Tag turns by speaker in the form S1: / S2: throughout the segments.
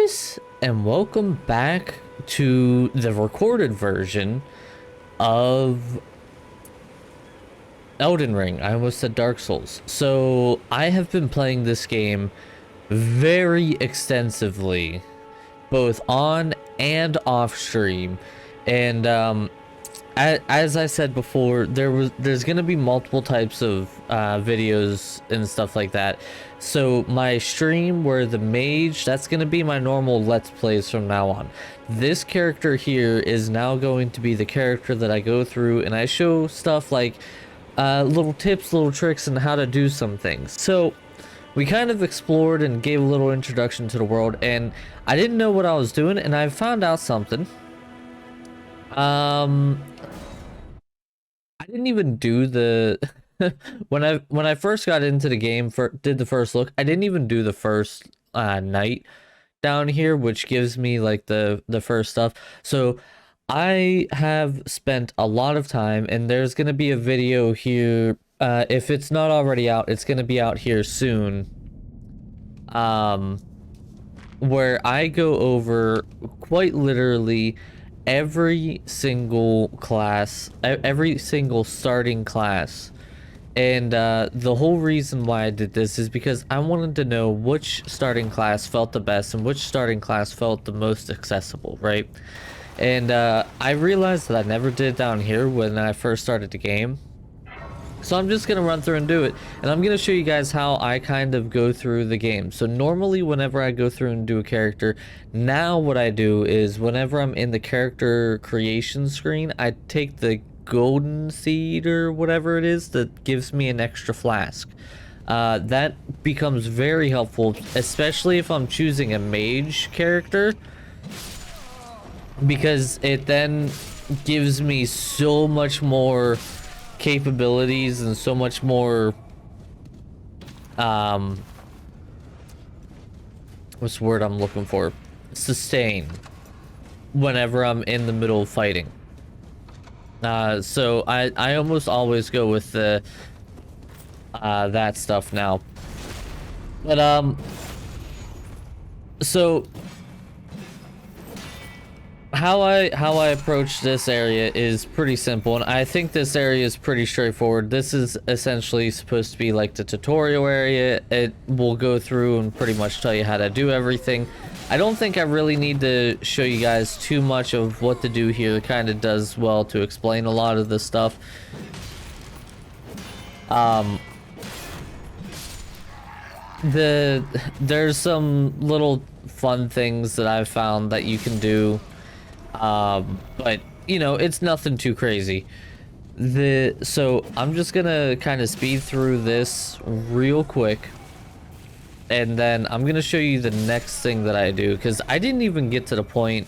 S1: guys, and welcome back to the recorded version of Elden Ring. I almost said Dark Souls. So I have been playing this game very extensively, both on and off stream, and as I said before, there's gonna be multiple types of videos and stuff like that. So my stream where the mage, that's gonna be my normal let's plays from now on. This character here is now going to be the character that I go through and I show stuff like little tips, little tricks, and how to do some things. So we kind of explored and gave a little introduction to the world, and I didn't know what I was doing, and I found out something. I didn't even do the when I first got into the game, did the first look, I didn't even do the first night down here, which gives me like the first stuff. So I have spent a lot of time, and there's gonna be a video here, if it's not already out, it's gonna be out here soon, where I go over quite literally every single class, every single starting class. And the whole reason why I did this is because I wanted to know which starting class felt the best and which starting class felt the most accessible, right? And I realized that I never did down here when I first started the game. So I'm just going to run through and do it, and I'm going to show you guys how I kind of go through the game. So normally whenever I go through and do a character, now what I do is whenever I'm in the character creation screen, I take the golden seed or whatever it is that gives me an extra flask. That becomes very helpful, especially if I'm choosing a mage character, because it then gives me so much more capabilities and so much more what's the word I'm looking for, sustain, whenever I'm in the middle of fighting. So I almost always go with the that stuff now. But so how I approach this area is pretty simple, and I think this area is pretty straightforward. This is essentially supposed to be like the tutorial area. It will go through and pretty much tell you how to do everything. I don't think I really need to show you guys too much of what to do here. It kind of does well to explain a lot of this stuff. There's some little fun things that I've found that you can do. But you know, it's nothing too crazy. So I'm just gonna kind of speed through this real quick, and then I'm gonna show you the next thing that I do, because I didn't even get to the point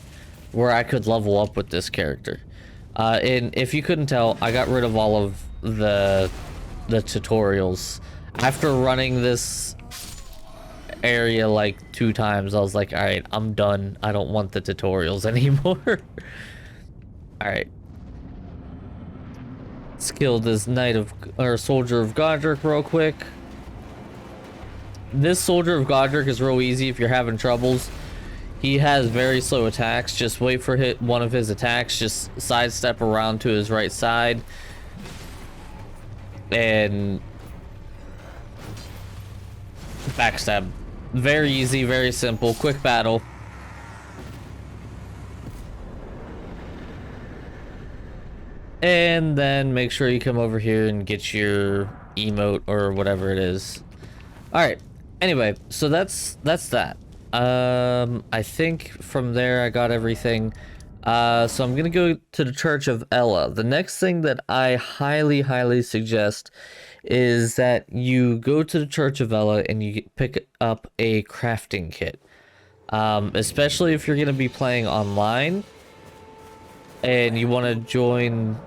S1: where I could level up with this character. And if you couldn't tell, I got rid of all of the tutorials after running this area like 2 times. I was like, all right, I'm done. I don't want the tutorials anymore. All right, let's kill this soldier of Godric real quick. This soldier of Godric is real easy if you're having troubles. He has very slow attacks. Just wait for one of his attacks, just sidestep around to his right side, and backstab. Very easy, very simple, quick battle. And then make sure you come over here and get your emote or whatever it is. Alright, anyway, so that's that. I think from there I got everything. So I'm gonna go to the Church of Ella. The next thing that I highly suggest is that you go to the Church of Ella and you pick up a crafting kit. Especially if you're going to be playing online and you want to join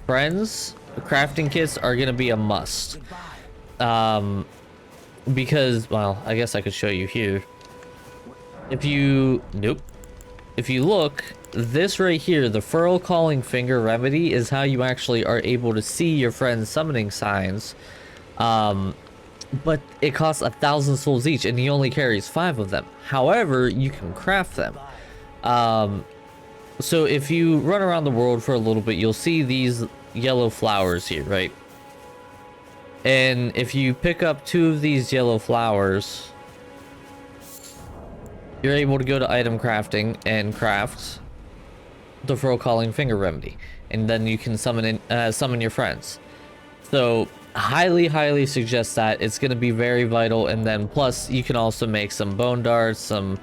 S1: friends, crafting kits are going to be a must. Because, well, I guess I could show you here. If you look, this right here, the Furl Calling Finger remedy, is how you actually are able to see your friend's summoning signs. but it costs 1,000 souls each, and he only carries 5 of them. However, you can craft them. So if you run around the world for a little bit, you'll see these yellow flowers here, right? And if you pick up 2 of these yellow flowers, you're able to go to item crafting and craft the Fro Calling Finger Remedy, and then you can summon your friends. So highly suggest that. It's going to be very vital. And then plus you can also make some bone darts, some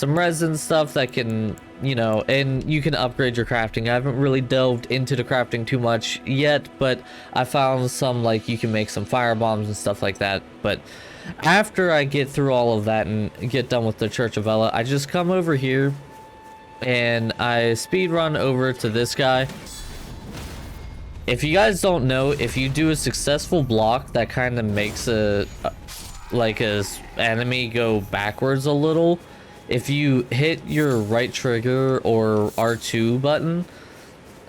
S1: resin stuff that can, you know, and you can upgrade your crafting. I haven't really delved into the crafting too much yet, but I found some, like, you can make some fire bombs and stuff like that. But after I get through all of that and get done with the Church of Ella, I just come over here and I speed run over to this guy. If you guys don't know, if you do a successful block that kind of makes like a enemy go backwards a little, if you hit your right trigger or R2 button,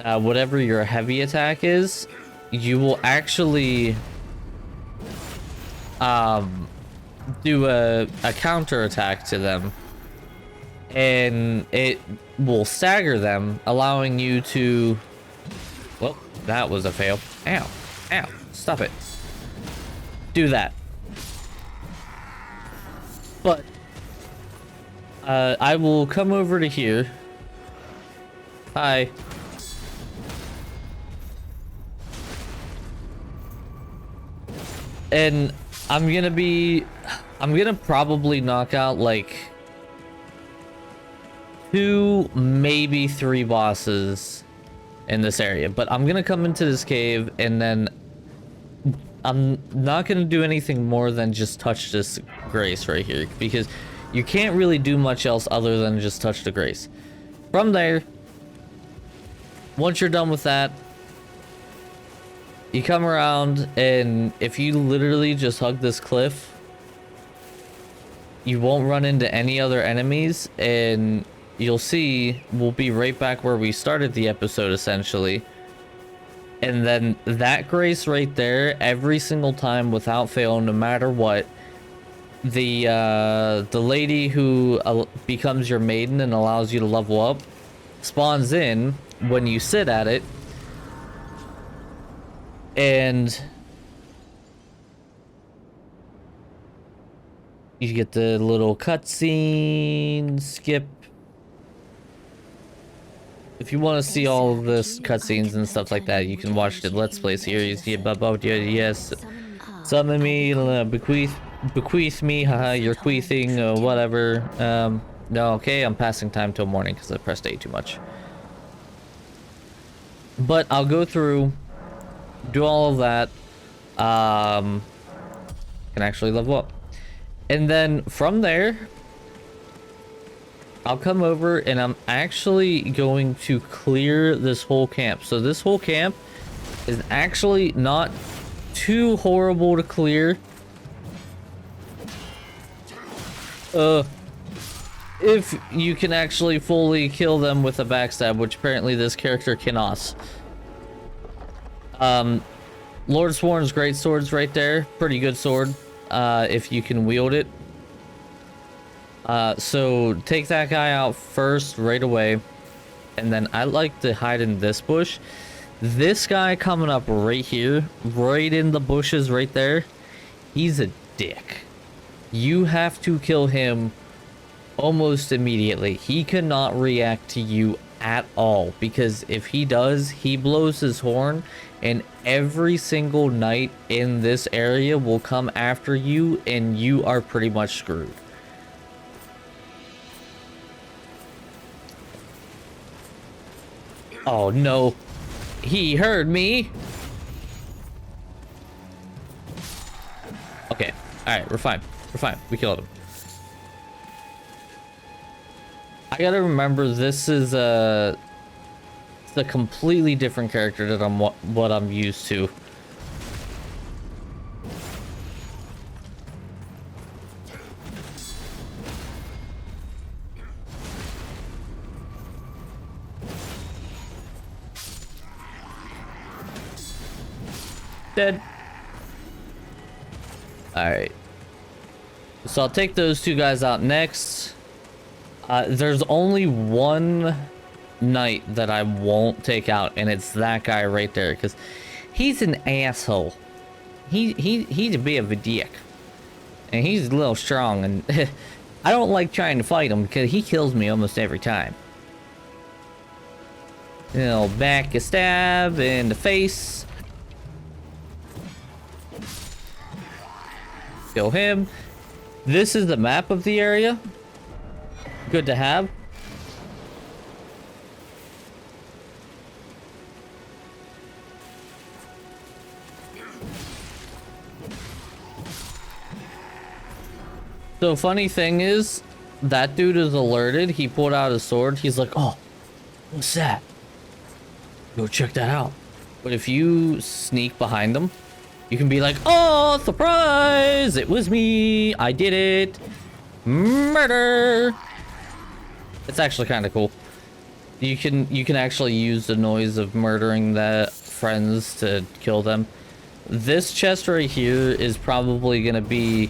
S1: whatever your heavy attack is, you will actually do a counter attack to them, and it will stagger them, allowing you to... Well, that was a fail. Ow. Ow. Stop it. Do that. But I will come over to here. Hi. And I'm gonna probably knock out like 2, maybe 3 bosses in this area, but I'm gonna come into this cave, and then I'm not gonna do anything more than just touch this grace right here, because you can't really do much else other than just touch the grace. From there, once you're done with that, you come around, and if you literally just hug this cliff, you won't run into any other enemies, and you'll see we'll be right back where we started the episode, essentially. And then that grace right there, every single time without fail, no matter what, the lady who becomes your maiden and allows you to level up spawns in when you sit at it, and you get the little cutscene skip. If you want to see all of this cutscenes and stuff like that, you can watch the Let's Play series. Yes, summon me, bequeath me, haha, you're queething, whatever. No, okay, I'm passing time till morning because I pressed A too much. But I'll go through, do all of that, can actually level up. And then from there, I'll come over and I'm actually going to clear this whole camp. So this whole camp is actually not too horrible to clear. If you can actually fully kill them with a backstab, which apparently this character cannot. Lord Sworn's great sword's right there. Pretty good sword, if you can wield it. So take that guy out first right away, and then I like to hide in this bush. This guy coming up right here, right in the bushes right there, he's a dick. You have to kill him almost immediately. He cannot react to you at all, because if he does, he blows his horn, and every single knight in this area will come after you, and you are pretty much screwed. Oh no, he heard me. Okay, alright, we're fine. We're fine. We killed him. I gotta remember, this is it's a completely different character than what I'm used to. Dead. Alright. So I'll take those two guys out next. There's only one knight that I won't take out, and it's that guy right there, because he's an asshole. He's a bit of a dick. And he's a little strong, and I don't like trying to fight him, because he kills me almost every time. You know, back a stab in the face. Kill him. This is the map of the area. Good to have. So funny thing is, that dude is alerted. He pulled out his sword. He's like, oh, what's that? Go check that out. But if you sneak behind them, you can be like, oh, surprise! It was me. I did it. Murder. It's actually kind of cool. You can actually use the noise of murdering the friends to kill them. This chest right here is probably gonna be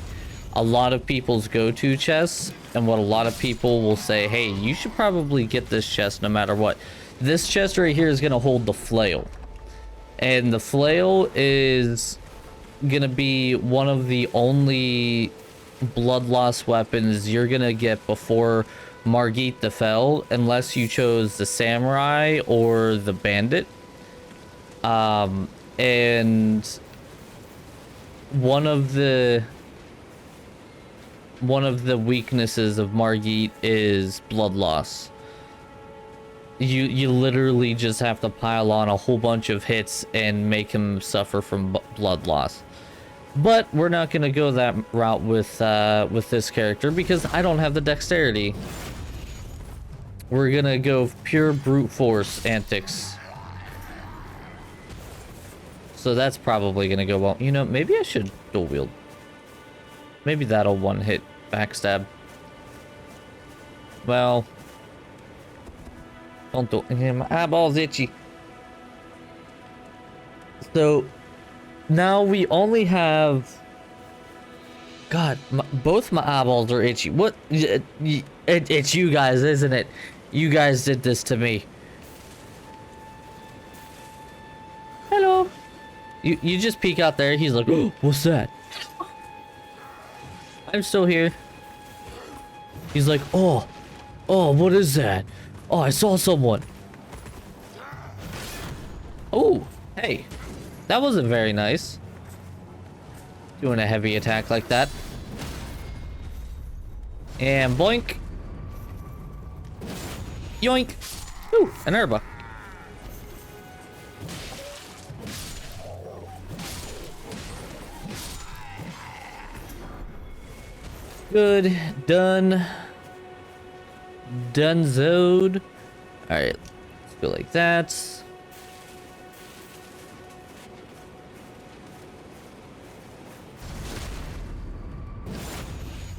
S1: a lot of people's go-to chests, and what a lot of people will say, hey, you should probably get this chest no matter what. This chest right here is gonna hold the flail, and the flail is gonna be one of the only blood loss weapons you're gonna get before Margit the Fell, unless you chose the samurai or the bandit. And one of the weaknesses of Margit is blood loss. You literally just have to pile on a whole bunch of hits and make him suffer from blood loss. But we're not gonna go that route with this character because I don't have the dexterity. We're gonna go pure brute force antics. So that's probably gonna go well. You know, maybe I should dual wield. Maybe that'll one hit backstab. Well, don't do it. My eyeball's itchy. So now we only have. God, both my eyeballs are itchy. What? It's you guys, isn't it? You guys did this to me. Hello. You just peek out there. He's like, oh, what's that? I'm still here. He's like, oh, what is that? Oh, I saw someone. Oh, hey, that wasn't very nice. Doing a heavy attack like that. And boink. Yoink. Ooh, an herba. Good. Done. Donezoed. Alright. Let's go like that.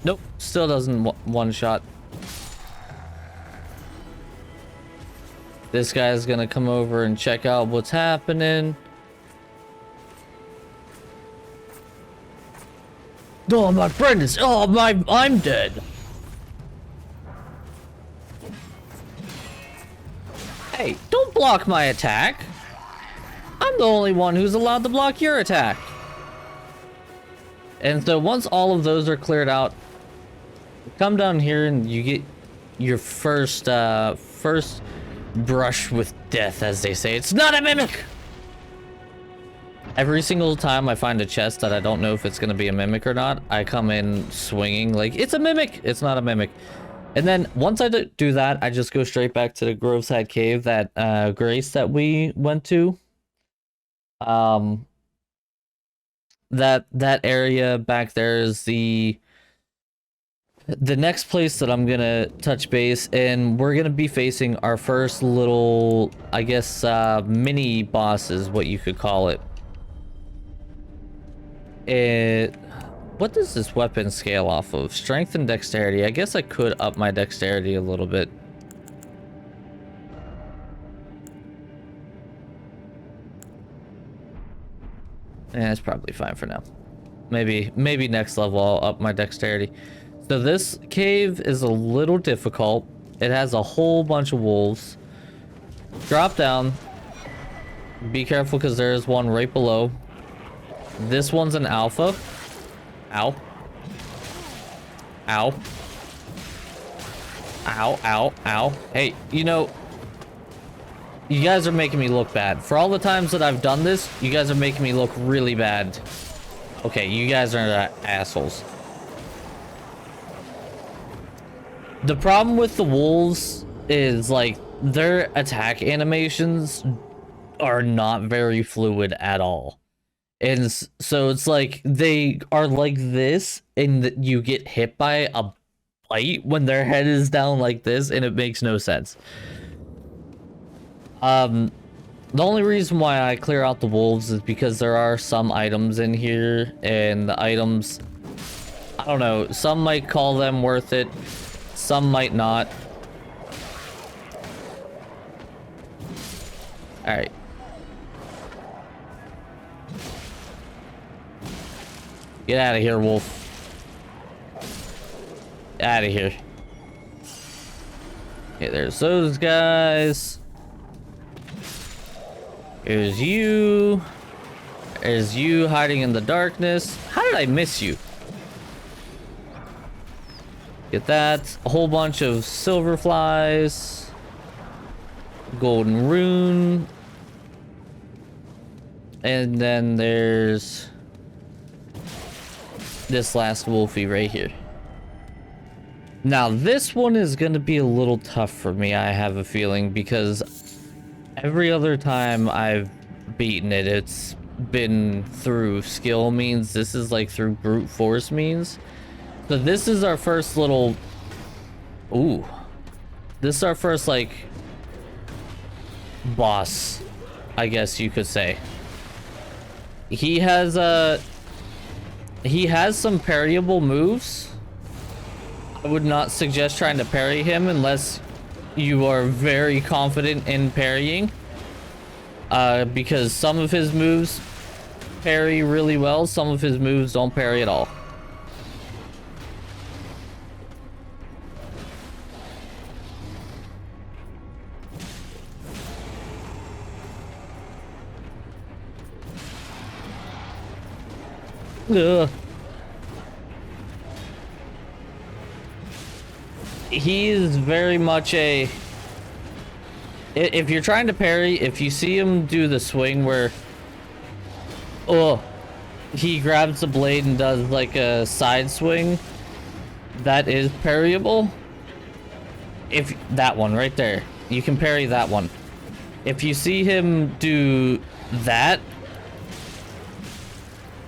S1: Nope. Still doesn't one shot. This guy's gonna come over and check out what's happening. Oh, my friend is. Oh, I'm dead. Hey, don't block my attack. I'm the only one who's allowed to block your attack. And so once all of those are cleared out, come down here and you get your first brush with death, as they say. It's not a mimic. Every single time I find a chest that I don't know if it's gonna be a mimic or not, I come in swinging like it's a mimic. It's not a mimic. And then once I do that, I just go straight back to the Groveside Cave that Grace that we went to. That area back there is the next place that I'm gonna touch base, and we're gonna be facing our first little, I guess, mini boss is what you could call it. What does this weapon scale off of? Strength and dexterity. I guess I could up my dexterity a little bit. Yeah, it's probably fine for now. Maybe next level I'll up my dexterity. So this cave is a little difficult. It has a whole bunch of wolves. Drop down. Be careful because there is one right below. This one's an alpha. Ow. Ow. Ow, ow, ow. Hey, you know, you guys are making me look bad. For all the times that I've done this, you guys are making me look really bad. Okay, you guys are assholes. The problem with the wolves is, like, their attack animations are not very fluid at all. And so it's like they are like this, and you get hit by a bite when their head is down like this, and it makes no sense. The only reason why I clear out the wolves is because there are some items in here, and the items, I don't know, some might call them worth it, some might not. Alright. Get out of here, wolf. Get out of here. Okay, there's those guys. There's you. There's you hiding in the darkness. How did I miss you? Get that. A whole bunch of silver flies. Golden rune. And then there's this last wolfie right here. Now this one is gonna be a little tough for me, I have a feeling, because every other time I've beaten it, it's been through skill means. This is like through brute force means. So this is our first little... Ooh. This is our first, like, boss, I guess you could say. He has some parryable moves. I would not suggest trying to parry him unless you are very confident in parrying. Because some of his moves parry really well, some of his moves don't parry at all. Ugh. He is very much a... If you're trying to parry, if you see him do the swing where... Oh, he grabs the blade and does like a side swing, that is parryable. If that one right there, you can parry that one. If you see him do that,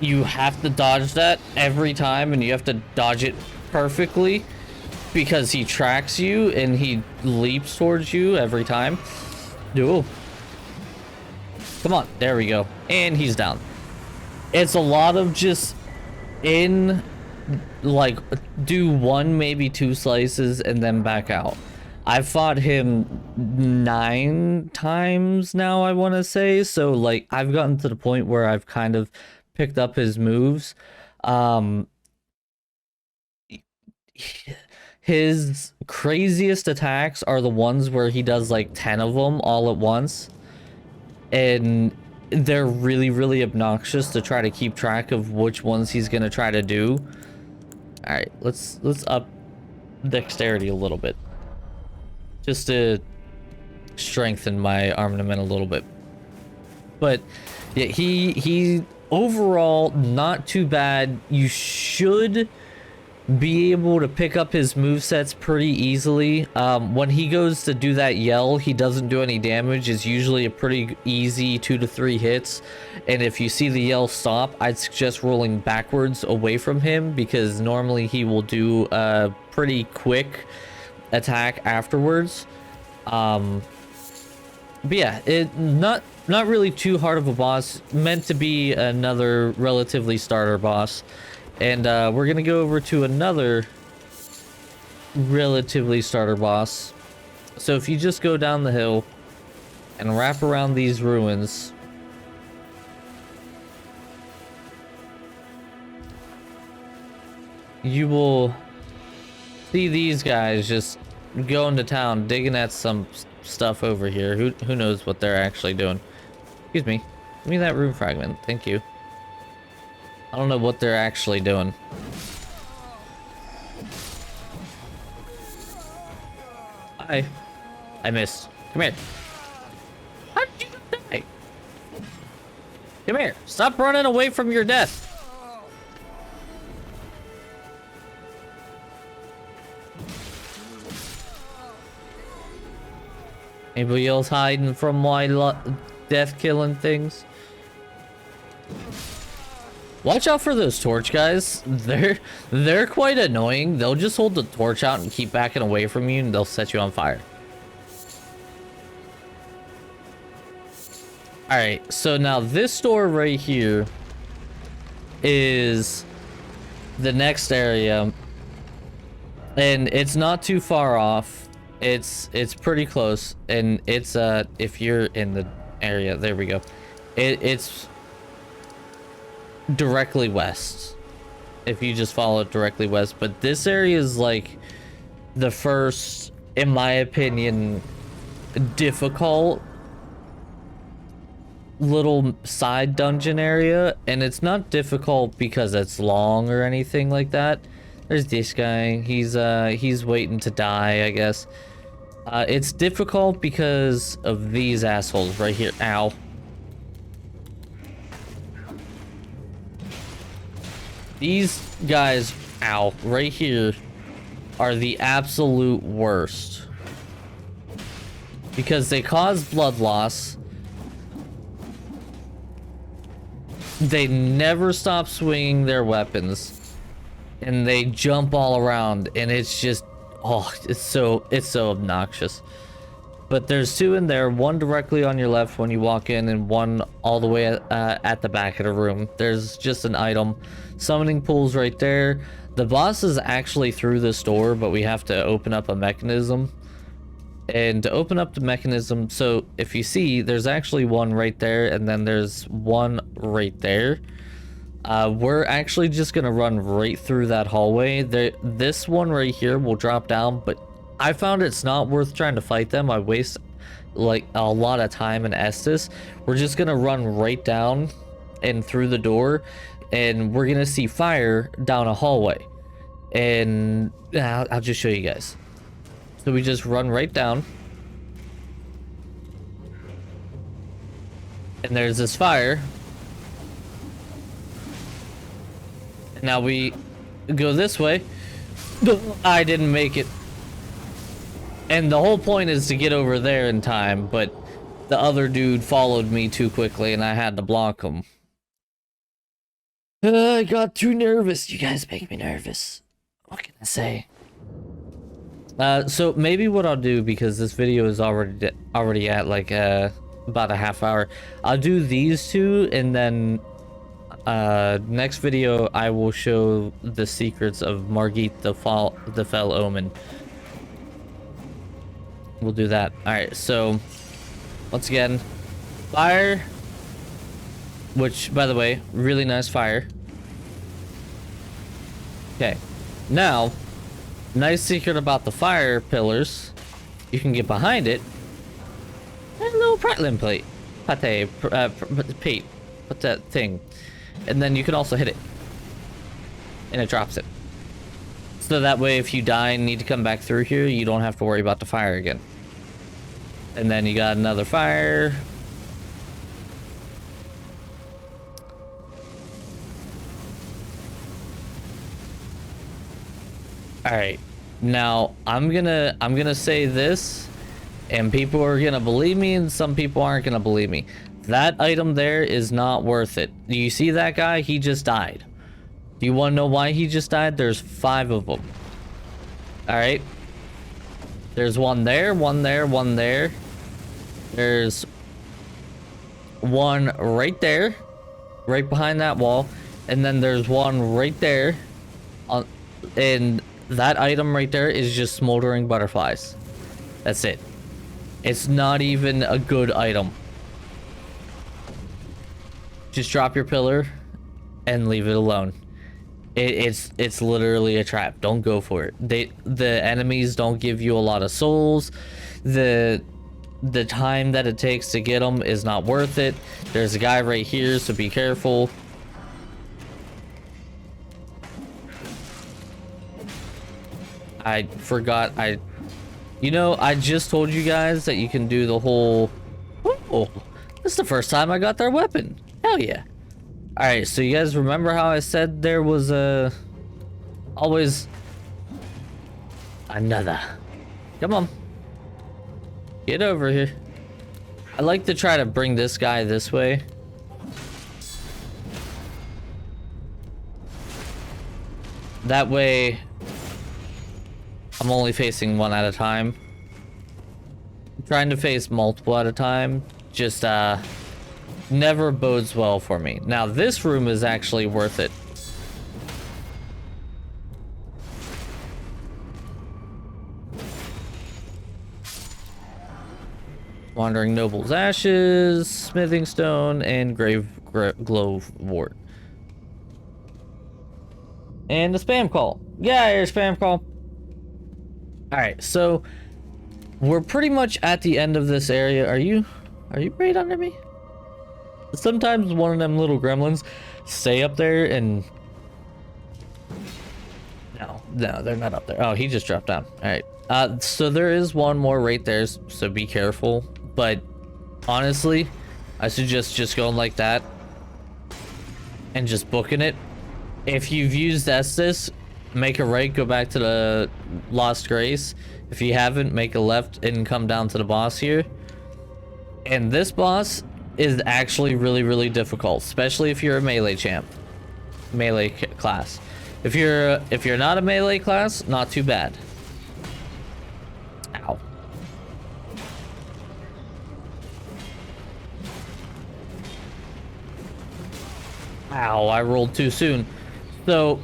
S1: you have to dodge that every time, and you have to dodge it perfectly because he tracks you and he leaps towards you every time. Ooh. Come on, there we go. And he's down. It's a lot of just like, do one, maybe two slices and then back out. I've fought him 9 times now, I want to say. So, like, I've gotten to the point where I've kind of picked up his moves. His craziest attacks are the ones where he does like 10 of them all at once, and they're really, really obnoxious to try to keep track of which ones he's gonna try to do. All right, let's up dexterity a little bit just to strengthen my armament a little bit. But yeah, he overall not too bad. You should be able to pick up his movesets pretty easily. When he goes to do that yell, he doesn't do any damage. It's usually a pretty easy 2 to 3 hits. And if you see the yell stop, I'd suggest rolling backwards away from him, because normally he will do a pretty quick attack afterwards. But yeah, it not really too hard of a boss. Meant to be another relatively starter boss. And we're gonna go over to another relatively starter boss. So if you just go down the hill and wrap around these ruins, you will see these guys just going to town, digging at some stuff over here. Who knows what they're actually doing? Excuse me. Give me that rune fragment. Thank you. I don't know what they're actually doing. I missed. Come here. How did you die? Come here. Stop running away from your death. Anybody else hiding from my death killing things? Watch out for those torch guys. They're quite annoying. They'll just hold the torch out and keep backing away from you, and they'll set you on fire. All right, so now this door right here is the next area, and it's not too far off. It's pretty close, and it's if you're in the area, there we go. It's directly west if you just follow it directly west, but this area is like the first, in my opinion, difficult little side dungeon area, and it's not difficult because it's long or anything like that. There's this guy. He's waiting to die, I guess. It's difficult because of these assholes right here. Ow. These guys, ow, right here are the absolute worst. Because they cause blood loss. They never stop swinging their weapons. And they jump all around, and it's just, oh, it's so obnoxious. But there's two in there, one directly on your left when you walk in, and one all the way at the back of the room. There's just an item. Summoning pool's right there. The boss is actually through this door, but we have to open up a mechanism. And to open up the mechanism, so if you see, there's actually one right there, and then there's one right there. We're actually just gonna run right through that hallway. This one right here will drop down, but I found it's not worth trying to fight them. I waste like a lot of time and Estus. We're just gonna run right down and through the door, and we're gonna see fire down a hallway. And I'll just show you guys. So we just run right down. And there's this fire. And now we go this way. I didn't make it. And the whole point is to get over there in time, but the other dude followed me too quickly and I had to block him. I got too nervous. You guys make me nervous. What can I say? So maybe what I'll do, because this video is already at like about a half hour, I'll do these two, and then next video I will show the secrets of Margit the Fell Omen. We'll do that. All right, so once again, fire, which by the way, really nice fire. Okay, now nice secret about the fire pillars. You can get behind it. And a little prattling plate. Pate. What's that thing? And then you can also hit it. And it drops it. So that way if you die and need to come back through here, you don't have to worry about the fire again. And then you got another fire. All right, now I'm gonna say this, and people are gonna believe me, and some people aren't gonna believe me. That item there is not worth it. Do you see that guy? He just died. Do you want to know why he just died? There's 5 of them. All right. There's one there, one there, one there. There's one right there, right behind that wall, and then there's one right there, and that item right there is just smoldering butterflies. That's it. It's not even a good item. Just drop your pillar and leave it alone. It's literally a trap. Don't go for it. The enemies don't give you a lot of souls. The time that it takes to get them is not worth it. There's a guy right here, so be careful. I forgot. You know, I just told you guys that you can do the whole. Oh, this is the first time I got their weapon. Hell yeah. All right, so you guys remember how I said there was always another. Come on. Get over here. I like to try to bring this guy this way. That way, I'm only facing one at a time. Trying to face multiple at a time just never bodes well for me. Now this room is actually worth it. Wandering Noble's Ashes, Smithing Stone, and Grave Glowwort. And the spam call. Yeah, your spam call. Alright, so we're pretty much at the end of this area. Are you right under me? Sometimes one of them little gremlins stay up there and... No, they're not up there. Oh, he just dropped down. Alright. So there is one more right there, so be careful. But honestly, I suggest just going like that and just booking it. If you've used Estus, make a right, go back to the Lost Grace. If you haven't, make a left and come down to the boss here. And this boss is actually really difficult, especially if you're a melee champ, melee class. If you're not a melee class, not too bad. Ow. Ow, I rolled too soon. So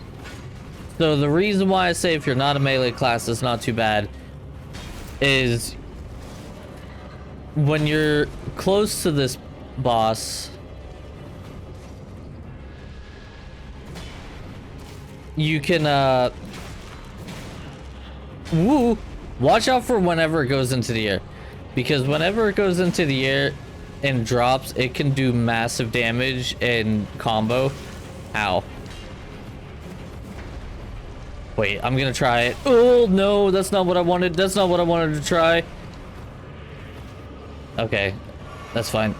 S1: the reason why I say if you're not a melee class, it's not too bad, is when you're close to this boss, you can watch out for whenever it goes into the air, because whenever it goes into the air and drops, it can do massive damage and combo. Ow. Wait, I'm gonna try it. Oh no, that's not what I wanted. That's not what I wanted to try. Okay, that's fine.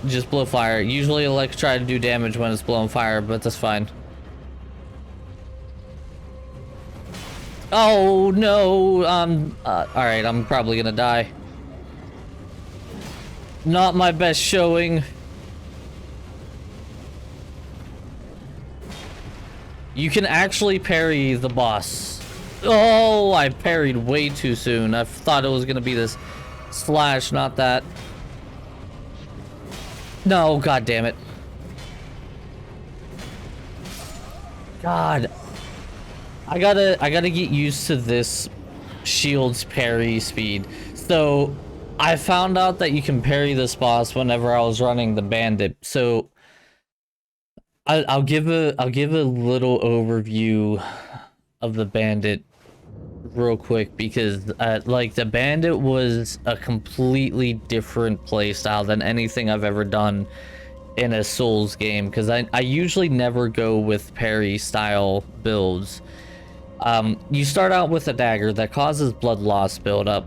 S1: Just blow fire. Usually I like to try to do damage when it's blowing fire, but that's fine. Oh no, alright, I'm probably gonna die. Not my best showing. You can actually parry the boss. Oh, I parried way too soon. I thought it was gonna be this slash, not that. No, god damn it. God. I gotta get used to this shield's parry speed. So I found out that you can parry this boss whenever I was running the bandit. So I'll give a little overview of the bandit real quick, because like the bandit was a completely different playstyle than anything I've ever done in a Souls game, because I usually never go with parry style builds. You start out with a dagger that causes blood loss buildup,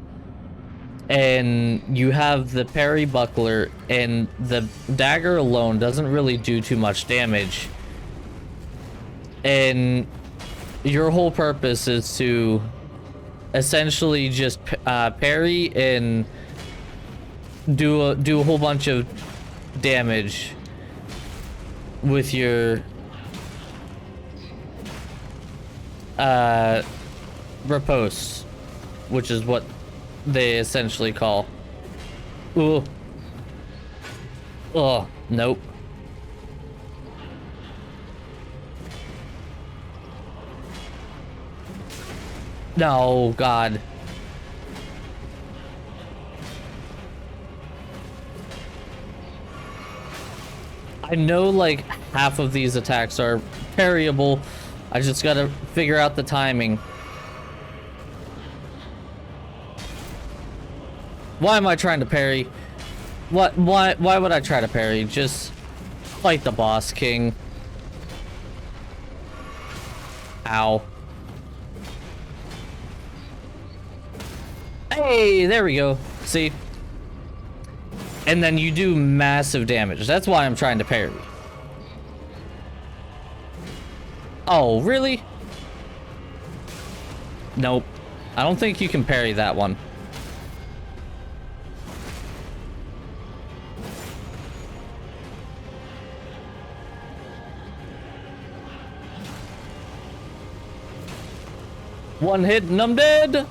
S1: and you have the parry buckler, and the dagger alone doesn't really do too much damage, and your whole purpose is to essentially just parry and do a whole bunch of damage with your riposte, which is what they essentially call. Ooh. Oh, nope. No, God. I know like half of these attacks are parryable. I just gotta figure out the timing. Why am I trying to parry? What? Why would I try to parry? Just fight the boss, King. Ow. Hey, there we go. See? And then you do massive damage. That's why I'm trying to parry. Oh, really? Nope. I don't think you can parry that one. One hit and I'm dead.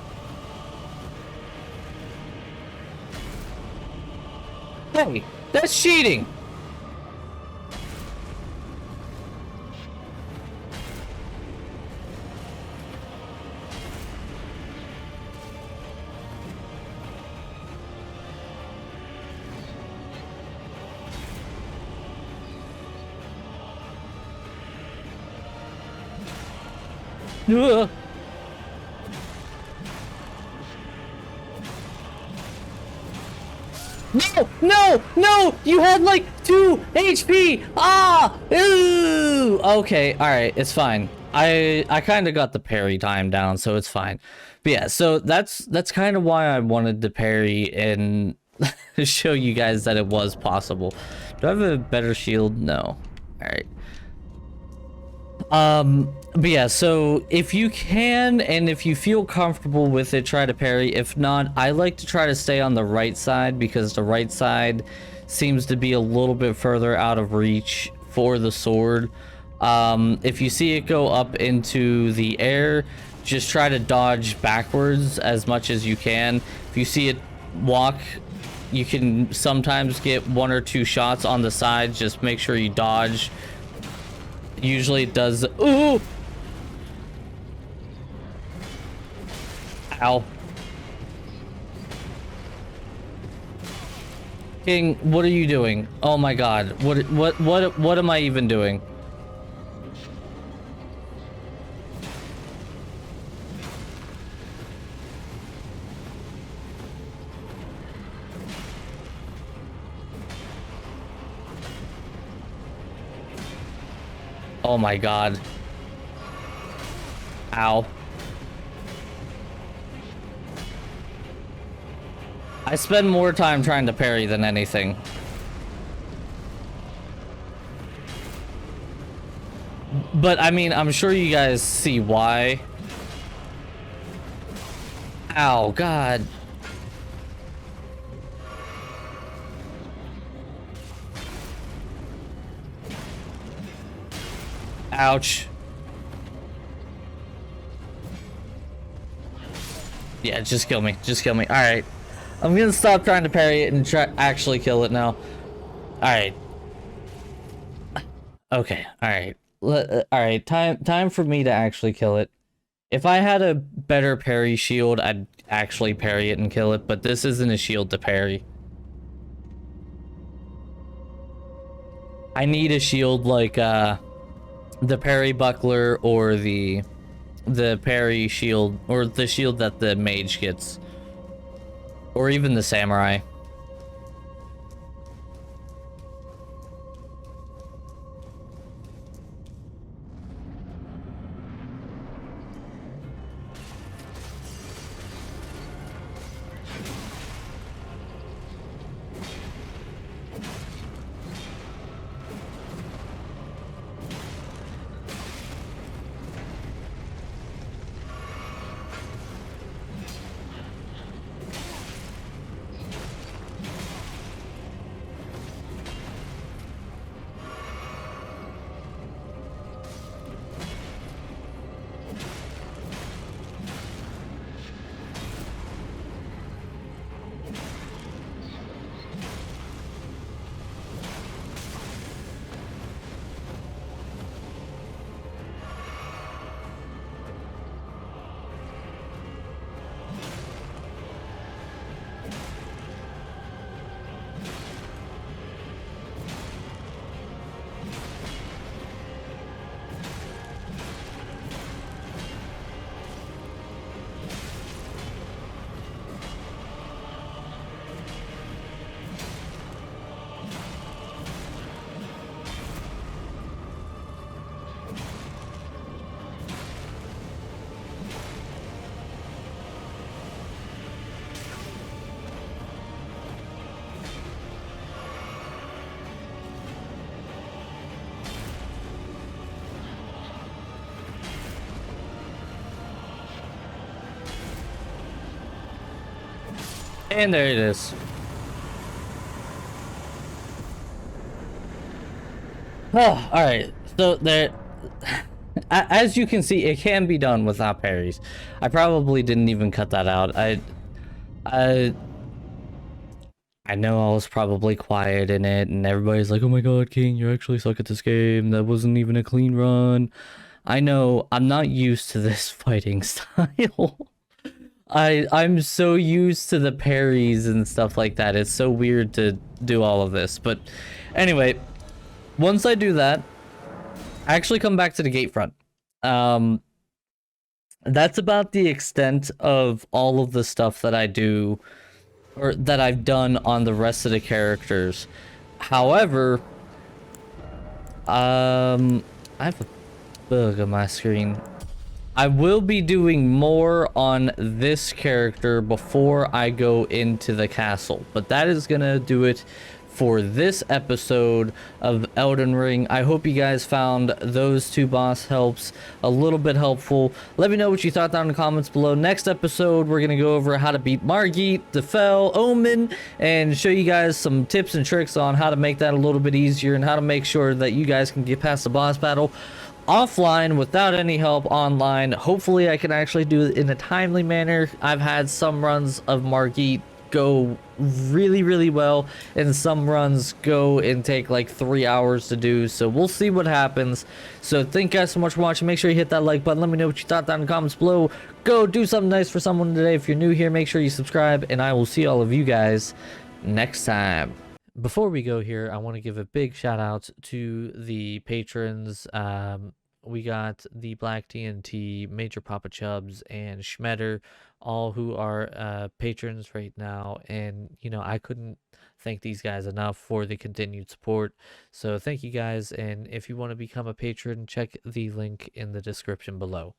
S1: Hey, that's cheating. Ugh. No, no, no! You had like 2 HP! Ah! Ooh! Okay, alright, it's fine. I kind of got the parry time down, so it's fine. But yeah, so that's kind of why I wanted to parry and show you guys that it was possible. Do I have a better shield? No. Alright. But yeah, so if you can and if you feel comfortable with it, try to parry. If not, I like to try to stay on the right side because the right side seems to be a little bit further out of reach for the sword. If you see it go up into the air, just try to dodge backwards as much as you can. If you see it walk, you can sometimes get 1 or 2 shots on the side. Just make sure you dodge. Usually it does. Ooh! Ow. King, what are you doing? Oh my god. What am I even doing? Oh my god. Ow. I spend more time trying to parry than anything. But I mean, I'm sure you guys see why. Ow, god. Ouch. Yeah, just kill me. Just kill me. Alright. I'm gonna stop trying to parry it and actually kill it now. Alright. Okay, alright. Alright, time for me to actually kill it. If I had a better parry shield, I'd actually parry it and kill it, but this isn't a shield to parry. I need a shield like, the parry buckler or the parry shield, or the shield that the mage gets, or even the samurai. And there it is. Oh, all right. So there, as you can see, it can be done without parries. I probably didn't even cut that out. I, I know I was probably quiet in it, and everybody's like, "Oh my God, King, you actually suck at this game. That wasn't even a clean run." I know I'm not used to this fighting style. I'm so used to the parries and stuff like that. It's so weird to do all of this. But anyway, once I do that, I actually come back to the gate front. Um, that's about the extent of all of the stuff that I do or that I've done on the rest of the characters. However, I have a bug on my screen. I will be doing more on this character before I go into the castle, but that is gonna do it for this episode of Elden Ring. I hope you guys found those two boss helps a little bit helpful. Let me know what you thought down in the comments below. Next episode, we're gonna go over how to beat Margit, Defel, Omen, and show you guys some tips and tricks on how to make that a little bit easier and how to make sure that you guys can get past the boss battle offline without any help online. Hopefully I can actually do it in a timely manner. I've had some runs of Margit go really well, and some runs go and take like 3 hours to do, so we'll see what happens. So thank you guys so much for watching. Make sure you hit that like button. Let me know what you thought down in the comments below. Go do something nice for someone today. If you're new here, make sure you subscribe, and I will see all of you guys next time. Before we go here, I want to give a big shout out to the patrons. We got the Black TNT, Major Papa Chubbs, and Schmetter, all who are patrons right now. And, you know, I couldn't thank these guys enough for the continued support. So thank you guys. And if you want to become a patron, check the link in the description below.